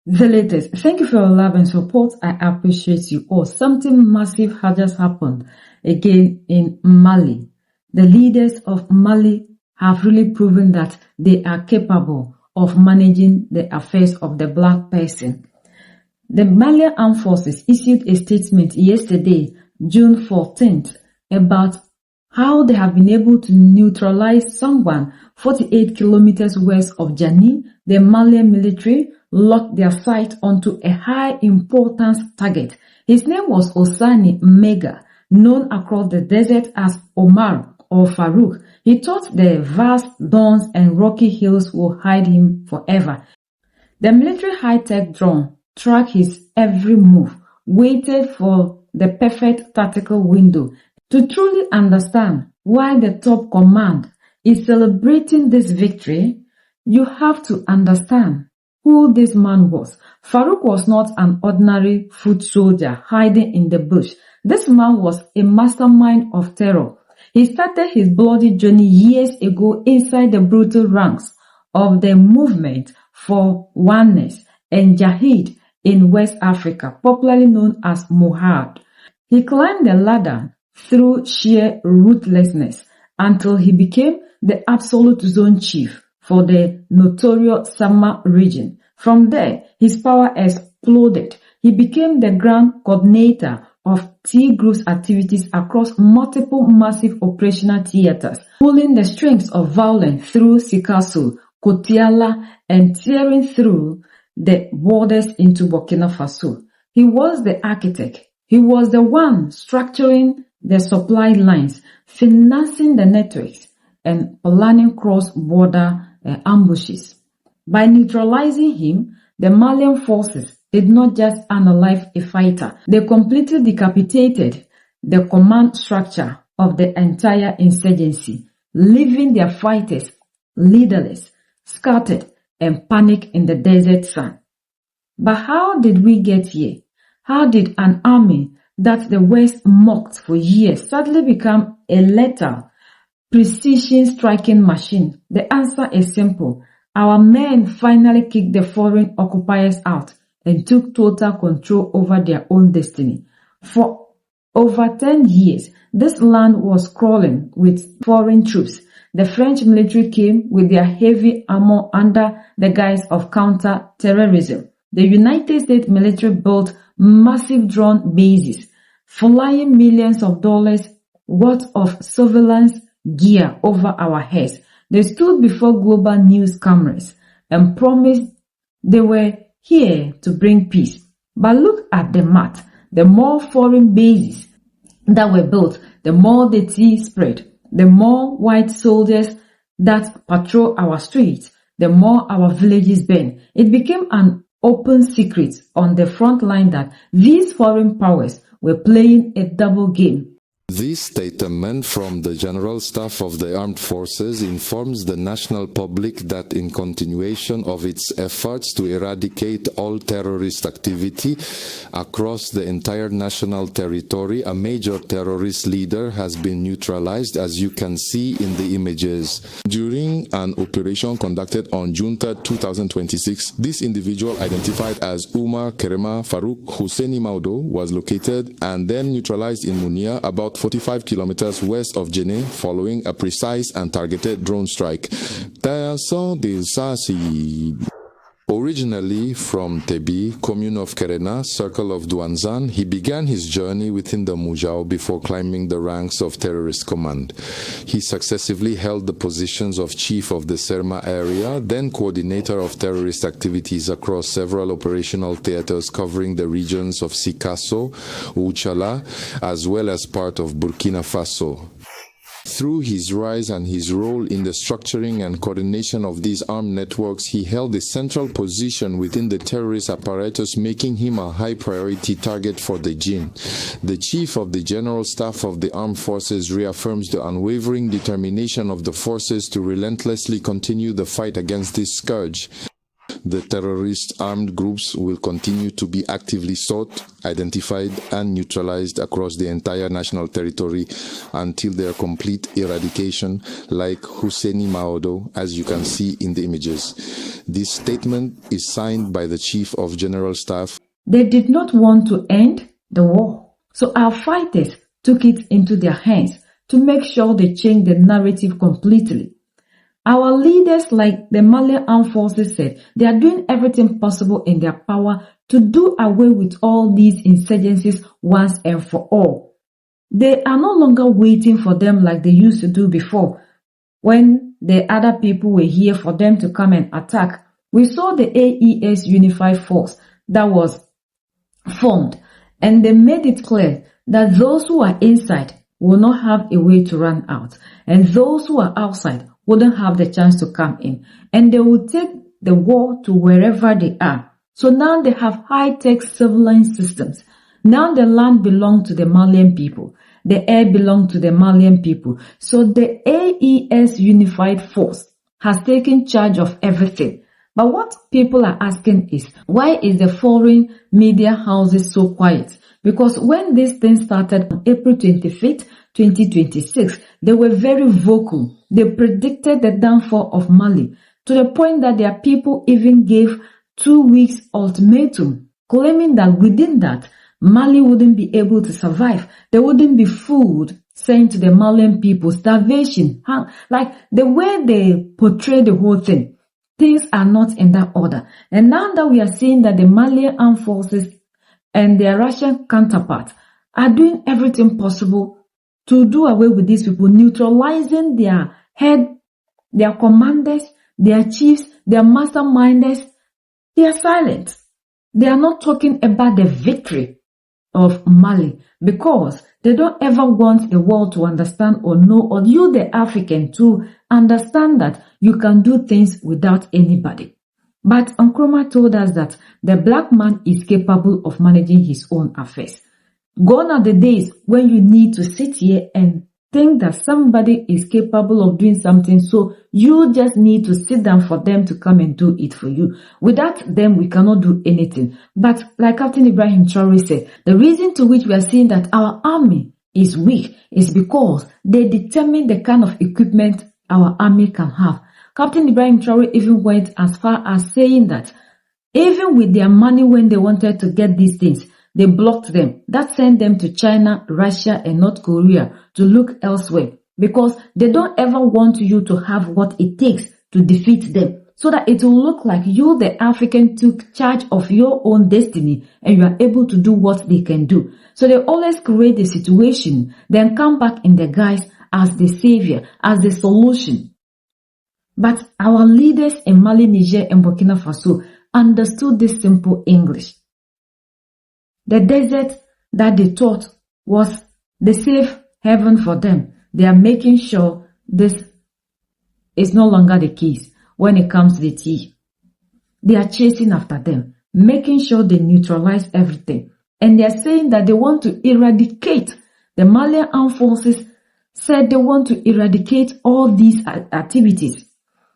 The latest. Thank you for your love and support. I appreciate you all. Something massive has just happened again in Mali. The leaders of Mali have really proven that they are capable of managing the affairs of the black person. The Malian Armed Forces issued a statement yesterday, June 14th, about how they have been able to neutralize someone 48 kilometers west of Jani. The Malian military locked their sight onto a high-importance target. His name was Osani Mega, known across the desert as Omar or Farouk. He thought the vast dawns and rocky hills would hide him forever. The military high-tech drone tracked his every move, waited for the perfect tactical window. To truly understand why the top command is celebrating this victory, you have to understand who this man was. Farouk was not an ordinary foot soldier hiding in the bush. This man was a mastermind of terror. He started his bloody journey years ago inside the brutal ranks of the movement for oneness and Jihad in West Africa, popularly known as Mohad. He climbed the ladder through sheer ruthlessness until he became the absolute zone chief for the Notorious Sama region. From there, his power exploded. He became the grand coordinator of T Group's activities across multiple massive operational theaters, pulling the strings of violence through Sikasso, Kotiala, and tearing through the borders into Burkina Faso. He was the architect. He was the one structuring the supply lines, financing the networks, and planning cross-border ambushes. By neutralizing him, the Malian forces did not just unalive a fighter, they completely decapitated the command structure of the entire insurgency, leaving their fighters leaderless, scattered, and panicked in the desert sand. But how did we get here? How did an army that the West mocked for years suddenly become a lethal, precision-striking machine? The answer is simple. Our men finally kicked the foreign occupiers out and took total control over their own destiny. For over 10 years, this land was crawling with foreign troops. The French military came with their heavy armor under the guise of counter-terrorism. The United States military built massive drone bases, flying millions of dollars worth of surveillance gear over our heads. They stood before global news cameras and promised they were here to bring peace. But look at the math. The more foreign bases that were built, the more the tea spread. The more white soldiers that patrol our streets, the more our villages burn. It became an open secret on the front line that these foreign powers were playing a double game. This statement from the General Staff of the Armed Forces informs the national public that in continuation of its efforts to eradicate all terrorist activity across the entire national territory, a major terrorist leader has been neutralized, as you can see in the images. During an operation conducted on June 3, 2026, this individual, identified as Umar Kerema Farouk Husseini Maudo, was located and then neutralized in Munia, about 45 kilometers west of Jene, following a precise and targeted drone strike. Originally from Tebi, commune of Kerena, circle of Douanzan, he began his journey within the Mujao before climbing the ranks of terrorist command. He successively held the positions of chief of the Serma area, then coordinator of terrorist activities across several operational theaters covering the regions of Sikasso, Uchala, as well as part of Burkina Faso. Through his rise and his role in the structuring and coordination of these armed networks, he held a central position within the terrorist apparatus, making him a high-priority target for the jinn. The Chief of the General Staff of the Armed Forces reaffirms the unwavering determination of the forces to relentlessly continue the fight against this scourge. The terrorist armed groups will continue to be actively sought, identified, and neutralized across the entire national territory until their complete eradication, like Husseini Maodo, as you can see in the images. This statement is signed by the Chief of General Staff. They did not want to end the war, so our fighters took it into their hands to make sure they changed the narrative completely. Our leaders, like the Malian Armed Forces, said they are doing everything possible in their power to do away with all these insurgencies once and for all. They are no longer waiting for them like they used to do before. When the other people were here for them to come and attack, we saw the AES Unified Force that was formed, and they made it clear that those who are inside will not have a way to run out, and those who are outside wouldn't have the chance to come in, and they will take the war to wherever they are. So now they have high-tech surveillance systems. Now the land belongs to the Malian people. The air belongs to the Malian people. So the AES Unified Force has taken charge of everything. But what people are asking is, why is the foreign media houses so quiet? Because when this thing started on April 25th, 2026, they were very vocal. They predicted the downfall of Mali to the point that their people even gave 2 weeks ultimatum, claiming that within that, Mali wouldn't be able to survive. There wouldn't be food sent to the Malian people, starvation. Like the way they portray the whole thing, things are not in that order. And now that we are seeing that the Malian Armed Forces and their Russian counterparts are doing everything possible to do away with these people, neutralizing their head, their commanders, their chiefs, their masterminders, they are silent. They are not talking about the victory of Mali because they don't ever want the world to understand or know, or you, the African, to understand that you can do things without anybody. But Nkrumah told us that the black man is capable of managing his own affairs. Gone are the days when you need to sit here and think that somebody is capable of doing something, so you just need to sit down for them to come and do it for you. Without them, we cannot do anything. But like Captain Ibrahim Traore said, the reason to which we are seeing that our army is weak is because they determine the kind of equipment our army can have. Captain Ibrahim Traore even went as far as saying that even with their money when they wanted to get these things, they blocked them. That sent them to China, Russia, and North Korea to look elsewhere because they don't ever want you to have what it takes to defeat them, so that it will look like you, the African, took charge of your own destiny and you are able to do what they can do. So they always create a situation, then come back in the guise as the savior, as the solution. But our leaders in Mali, Niger, and Burkina Faso understood this simple English. The desert that they thought was the safe heaven for them, they are making sure this is no longer the case when it comes to the tea. They are chasing after them, making sure they neutralize everything. And they are saying that they want to eradicate. The Malian Armed Forces said they want to eradicate all these activities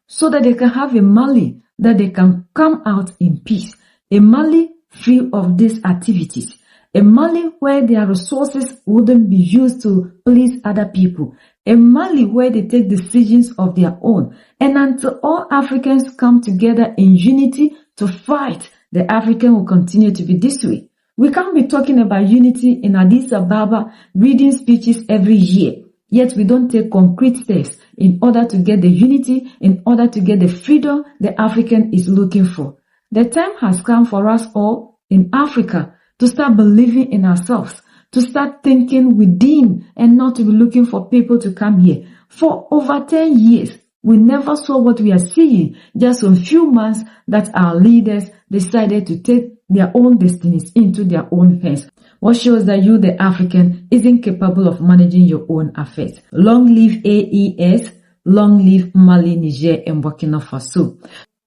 so that they can have a Mali that they can come out in peace. A Mali free of these activities. A Mali where their resources wouldn't be used to please other people. A Mali where they take decisions of their own. And until all Africans come together in unity to fight, the African will continue to be this way. We can't be talking about unity in Addis Ababa, reading speeches every year. Yet we don't take concrete steps in order to get the unity, in order to get the freedom the African is looking for. The time has come for us all in Africa to start believing in ourselves, to start thinking within and not to be looking for people to come here. For over 10 years, we never saw what we are seeing just in a few months that our leaders decided to take their own destinies into their own hands. What shows that you, the African, isn't capable of managing your own affairs. Long live AES, long live Mali, Niger, and Burkina Faso.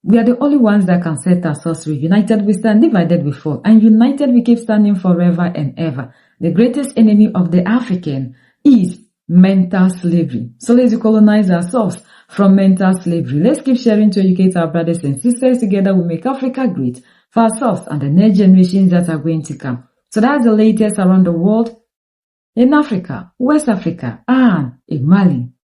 We are the only ones that can set ourselves free. United we stand, divided we fall. And united we keep standing forever and ever. The greatest enemy of the African is mental slavery. So let's colonize ourselves. from mental slavery. Let's keep sharing to educate our brothers and sisters. Together we make Africa great for ourselves and the next generations that are going to come. So that's the latest around the world, in Africa, West Africa, and in Mali.